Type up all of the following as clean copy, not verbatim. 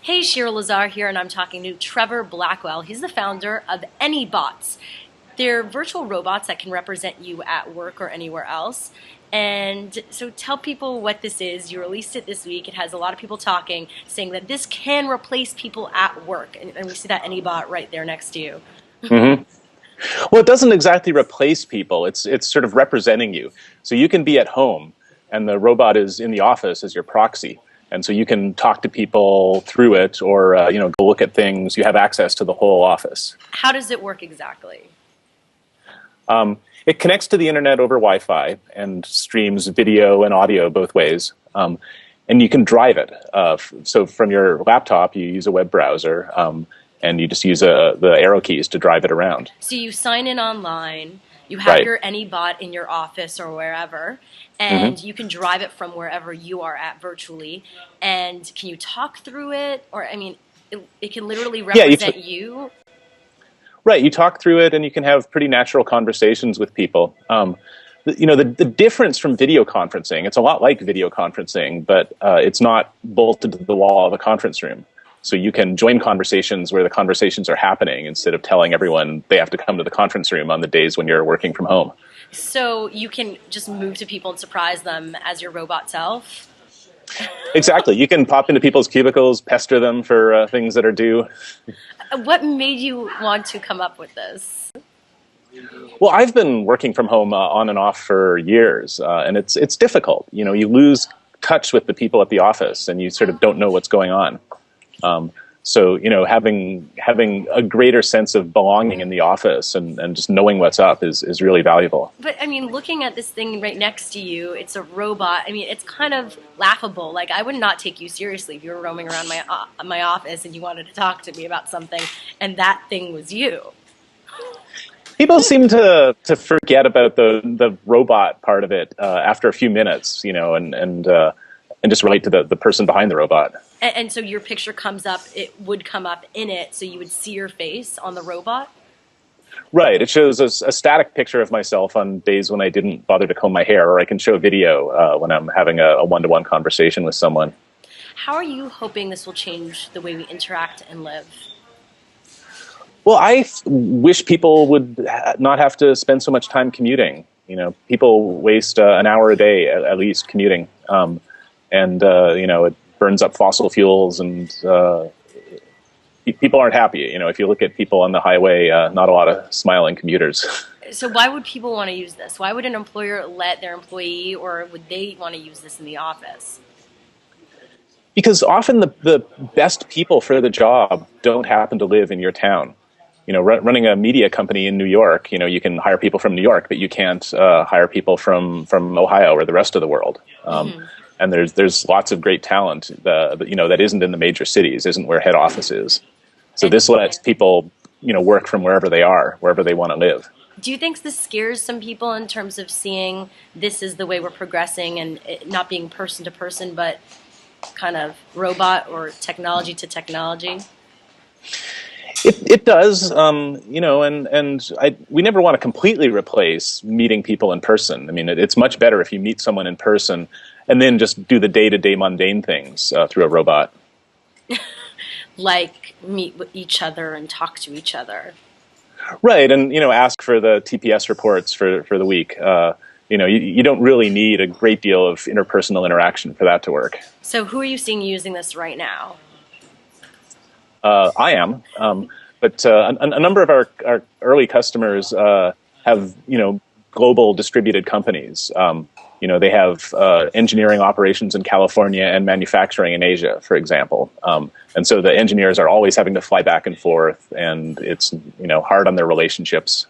Hey, Shira Lazar here, and I'm talking to Trevor Blackwell. He's the founder of Anybots. They're virtual robots that can represent you at work or anywhere else. And so tell people what this is. You released it this week. It has a lot of people talking, saying that this can replace people at work. And we see that Anybot right there next to you. Mm-hmm. Well, it doesn't exactly replace people. It's sort of representing you. So you can be at home, and the robot is in the office as your proxy. And so you can talk to people through it, or go look at things. You have access to the whole office. How does it work exactly? It connects to the internet over Wi-Fi and streams video and audio both ways. And you can drive it. So from your laptop, you use a web browser, and you just use the arrow keys to drive it around. So you sign in online. You have Right. your Anybot in your office or wherever, and you can drive it from wherever you are at virtually. And can you talk through it? Or, I mean, it can literally represent you. Right, you talk through it, and you can have pretty natural conversations with people. The difference from video conferencing, it's a lot like video conferencing, but it's not bolted to the wall of a conference room. So you can join conversations where the conversations are happening instead of telling everyone they have to come to the conference room on the days when you're working from home. So you can just move to people and surprise them as your robot self? Exactly. You can pop into people's cubicles, pester them for things that are due. What made you want to come up with this? Well, I've been working from home on and off for years, and it's difficult. You know, you lose touch with the people at the office, and you sort of don't know what's going on. So, having a greater sense of belonging in the office and just knowing what's up is really valuable. But, I mean, looking at this thing right next to you, it's a robot. I mean, it's kind of laughable. Like, I would not take you seriously if you were roaming around my office and you wanted to talk to me about something, and that thing was you. People seem to forget about the robot part of it after a few minutes, and just relate to the person behind the robot. And so your picture comes up, it would come up in it, so you would see your face on the robot? Right. It shows a static picture of myself on days when I didn't bother to comb my hair, or I can show video when I'm having a one-to-one conversation with someone. How are you hoping this will change the way we interact and live? Well, I wish people would not have to spend so much time commuting. People waste an hour a day at least commuting. It burns up fossil fuels, and people aren't happy. If you look at people on the highway, not a lot of smiling commuters. So why would people want to use this? Why would an employer let their employee, or would they want to use this in the office? Because often the best people for the job don't happen to live in your town. Running a media company in New York, you can hire people from New York, but you can't hire people from Ohio or the rest of the world. And there's lots of great talent that isn't in the major cities, isn't where head office is. So this lets people work from wherever they are, wherever they want to live. Do you think this scares some people in terms of seeing this is the way we're progressing, and it not being person to person, but kind of robot or technology to technology? It does, we never want to completely replace meeting people in person. I mean, it's much better if you meet someone in person and then just do the day-to-day mundane things through a robot. Like meet with each other and talk to each other. Right, and ask for the TPS reports for the week. You don't really need a great deal of interpersonal interaction for that to work. So who are you seeing using this right now? I am, but a number of our early customers have global distributed companies. They have engineering operations in California and manufacturing in Asia, for example. And so the engineers are always having to fly back and forth, and it's hard on their relationships.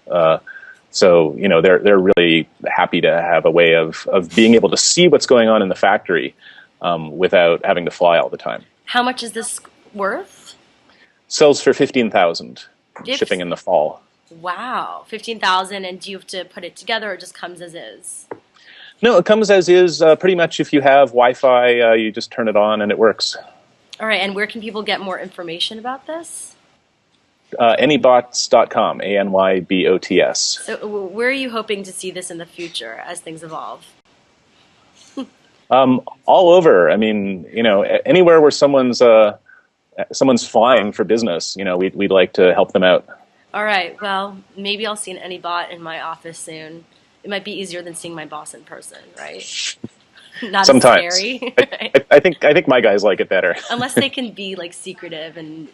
So they're really happy to have a way of being able to see what's going on in the factory without having to fly all the time. How much is this worth? Sells for $15,000, shipping in the fall. Wow, $15,000, and do you have to put it together, or it just comes as is? No, it comes as is. Pretty much, if you have Wi-Fi, you just turn it on and it works. All right, and where can people get more information about this? Anybots.com, Anybots. So where are you hoping to see this in the future as things evolve? All over. I mean, anywhere where someone's someone's flying for business, we'd like to help them out. All right. Well, maybe I'll see an Anybot in my office soon. It might be easier than seeing my boss in person, right? Not as Sometimes. scary. Right? I think my guys like it better. Unless they can be like secretive and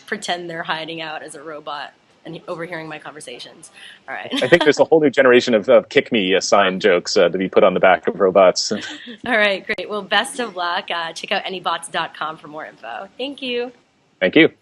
pretend they're hiding out as a robot and overhearing my conversations. All right. I think there's a whole new generation of kick me sign jokes to be put on the back of robots. All right, great. Well, best of luck. Check out anybots.com for more info. Thank you. Thank you.